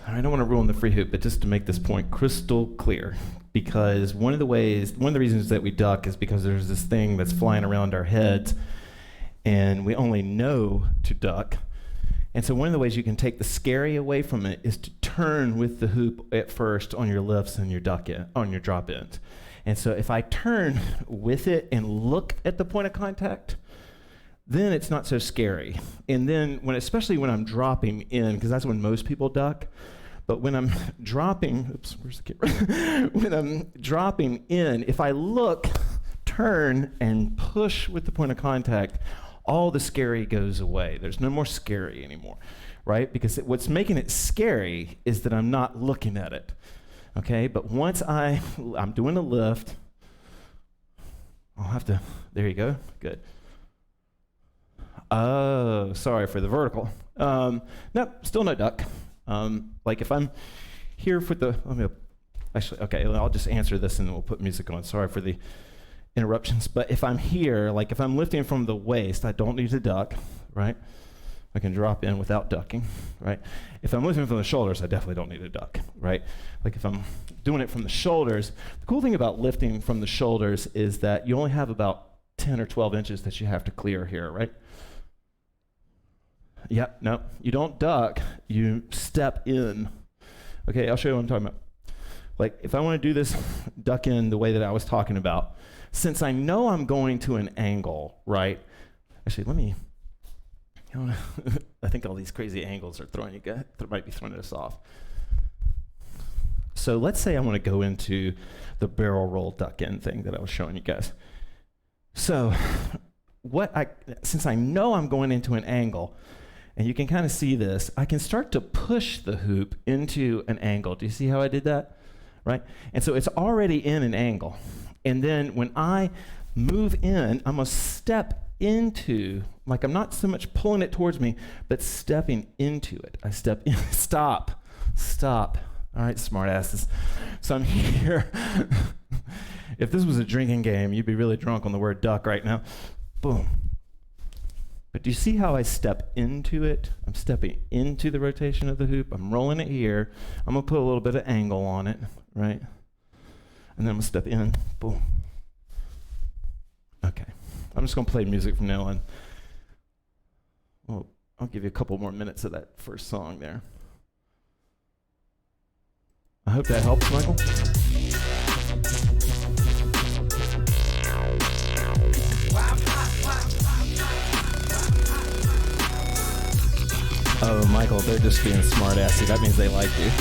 I don't want to ruin the free hoop, but just to make this point crystal clear. Because one of the reasons that we duck is because there's this thing that's flying around our heads and we only know to duck. And so one of the ways you can take the scary away from it is to turn with the hoop at first on your lifts and your on your drop ins. And so if I turn with it and look at the point of contact, then it's not so scary. And then especially when I'm dropping in, because that's when most people duck. But when I'm dropping, where's the camera? When I'm dropping in, if I look, turn, and push with the point of contact, all the scary goes away. There's no more scary anymore, right? Because what's making it scary is that I'm not looking at it, okay? But once I'm doing a lift, I'll have to, there you go, good. Oh, sorry for the vertical. Nope, still no duck. Like if I'm here for okay, I'll just answer this and then we'll put music on. Sorry for the interruptions. But if I'm here, like if I'm lifting from the waist, I don't need to duck, right? I can drop in without ducking, right? If I'm lifting from the shoulders, I definitely don't need to duck, right? Like if I'm doing it from the shoulders, the cool thing about lifting from the shoulders is that you only have about 10 or 12 inches that you have to clear here, right? Yep, no, you don't duck, you step in. Okay, I'll show you what I'm talking about. Like, if I want to do this duck in the way that I was talking about, since I know I'm going to an angle, right? Actually, I think all these crazy angles are might be throwing us off. So let's say I want to go into the barrel roll duck in thing that I was showing you guys. So, since I know I'm going into an angle, and you can kind of see this, I can start to push the hoop into an angle. Do you see how I did that? Right? And so it's already in an angle. And then when I move in, I'm going to step into, like I'm not so much pulling it towards me, but stepping into it. I step in, stop. All right, smart asses. So I'm here. If this was a drinking game, you'd be really drunk on the word duck right now. Boom. But do you see how I step into it? I'm stepping into the rotation of the hoop. I'm rolling it here. I'm going to put a little bit of angle on it, right? And then I'm going to step in. Boom. Okay. I'm just going to play music from now on. Well, I'll give you a couple more minutes of that first song there. I hope that helps, Michael. Oh, Michael, they're just being smart-assy. That means they like you.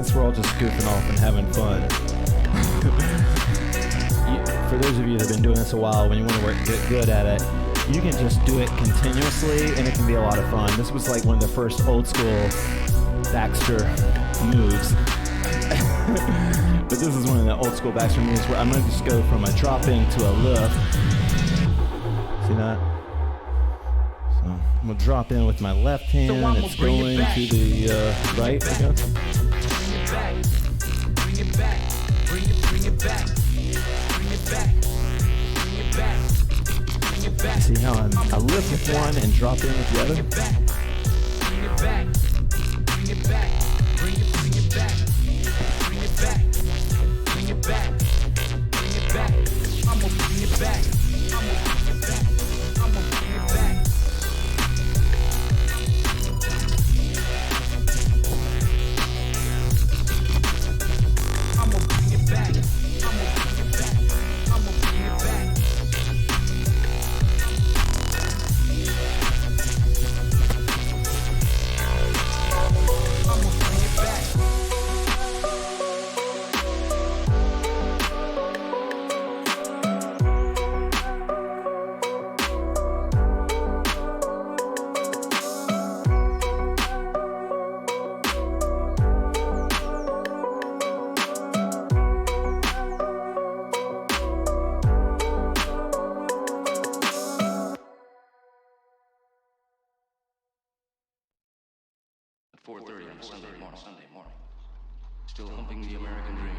since we're all just goofing off and having fun. For those of you that have been doing this a while, when you want to get good at it, you can just do it continuously and it can be a lot of fun. This was like one of the first old school Baxter moves. But this is one of the old school Baxter moves where I'm going to just go from a dropping to a lift. See that? So I'm going to drop in with my left hand. It's going to the right, I guess. Bring it back, bring it back, bring it back, bring it back, bring it back. See how I lift with one and drop in with the other? Bring it back, bring it back, bring it back, bring it back, bring it back, bring it back, bring it back. I'ma bring it back, I'ma bring it back, I'ma bring it back. I'ma bring it back, I'ma bring it back, I'ma bring it back. I'ma bring it back. At 4:30 on Sunday morning. Still humping the American dream.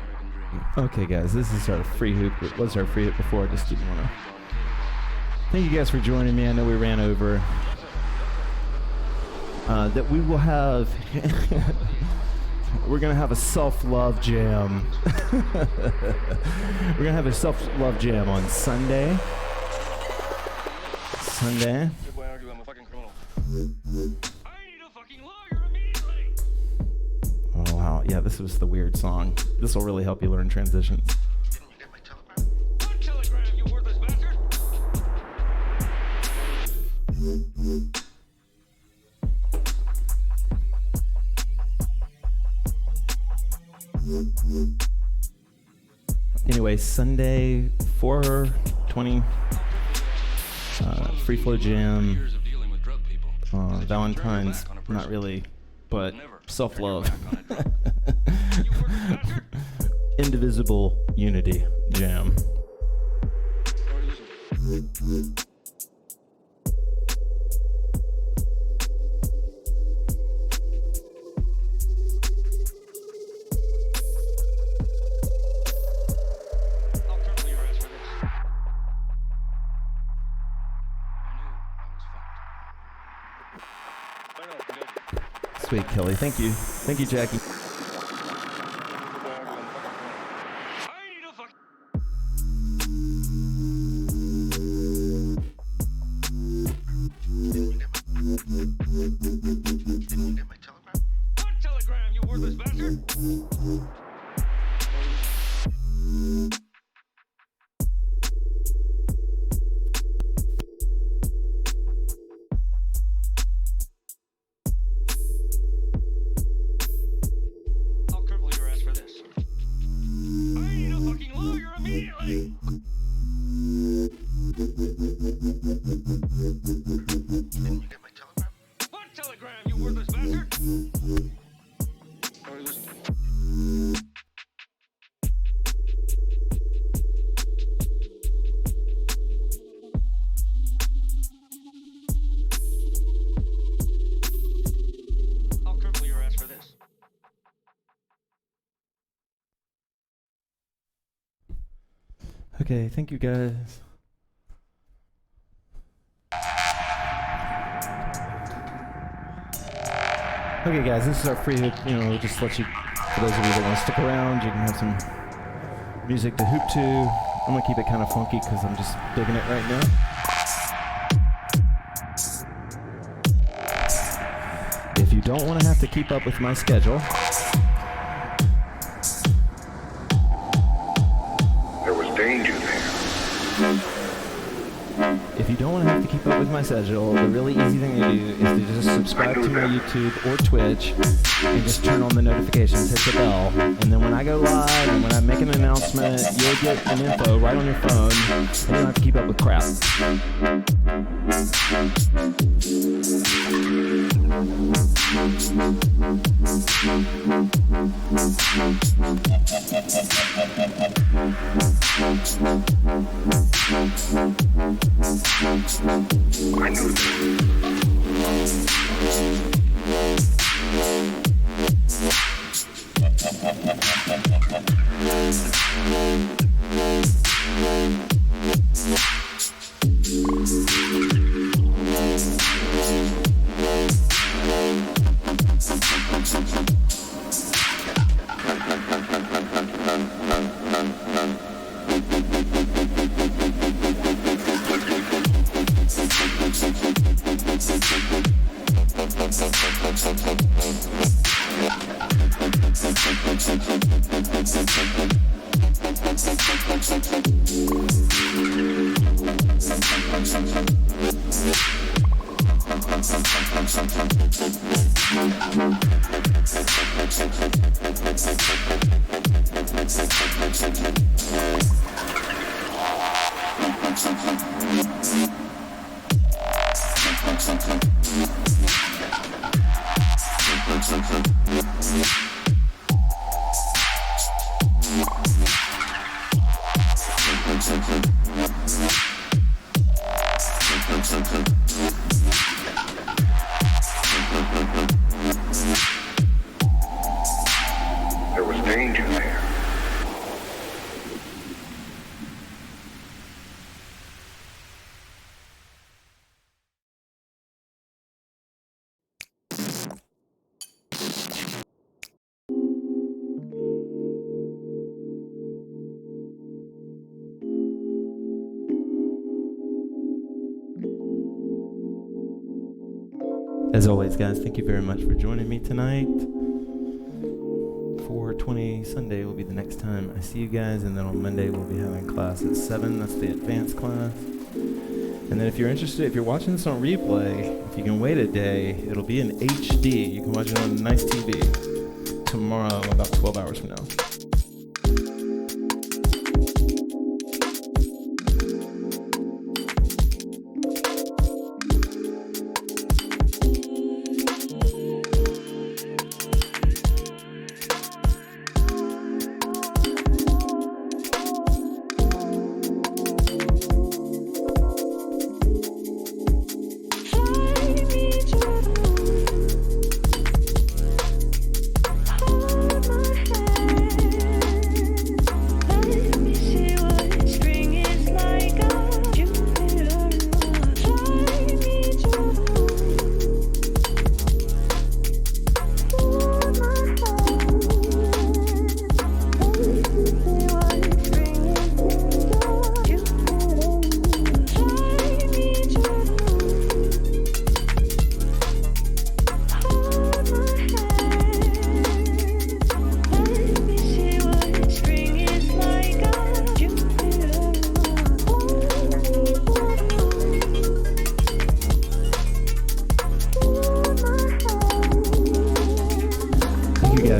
Okay, guys, this is our free hoop. It was our free hoop before. I just didn't want to. Thank you guys for joining me. I know we ran over. That we will have. We're gonna have a self-love jam. We're gonna have a self-love jam on Sunday. Sunday. Good boy, argue, I'm a fucking criminal. Oh wow, yeah, this was the weird song. This will really help you learn transitions. Didn't you get my telegram? What telegram, you worthless bastard? Anyway, Sunday, 4:20, free flow jam. Years of dealing with drug people. Valentine's, not really, but self-love. Indivisible unity jam. I'll cripple your ass for this. I knew I was fucked. Sweet, Kelly. Thank you. Thank you, Jackie. What telegram, you worthless bastard? I'll cripple your ass for this. I need a fucking lawyer immediately. Didn't you get my telegram? What telegram, you worthless bastard? Listen to me. I'll cripple your ass for this. Okay, thank you, guys. Okay, guys, this is our free hoop. You know, we'll just let you, for those of you that want to stick around, you can have some music to hoop to. I'm going to keep it kind of funky because I'm just digging it right now. If you don't want to have to keep up with my schedule, There was danger there. if you don't want to have to keep up with my schedule, the really easy thing to do is to just subscribe to my YouTube or Twitch and just turn on the notifications, hit the bell, and then when I go live and when I make an announcement, you'll get an info right on your phone, and you don't have to keep up with crap. There was danger there. As always, guys, thank you very much for joining me tonight. 4:20 Sunday will be the next time I see you guys, and then on Monday we'll be having class at 7. That's the advanced class. And then if you're interested, if you're watching this on replay, if you can wait a day, it'll be in HD. You can watch it on a nice TV tomorrow, about 12 hours from now.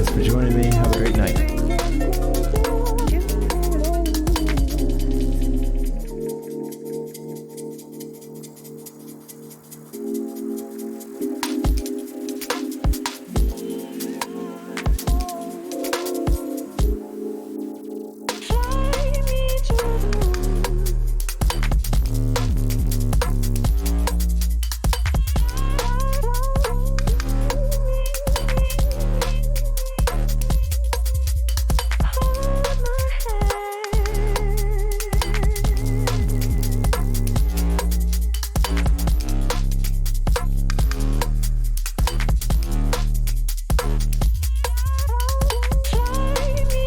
For joining me. Have a great night.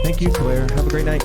Thank you, Claire. Have a great night.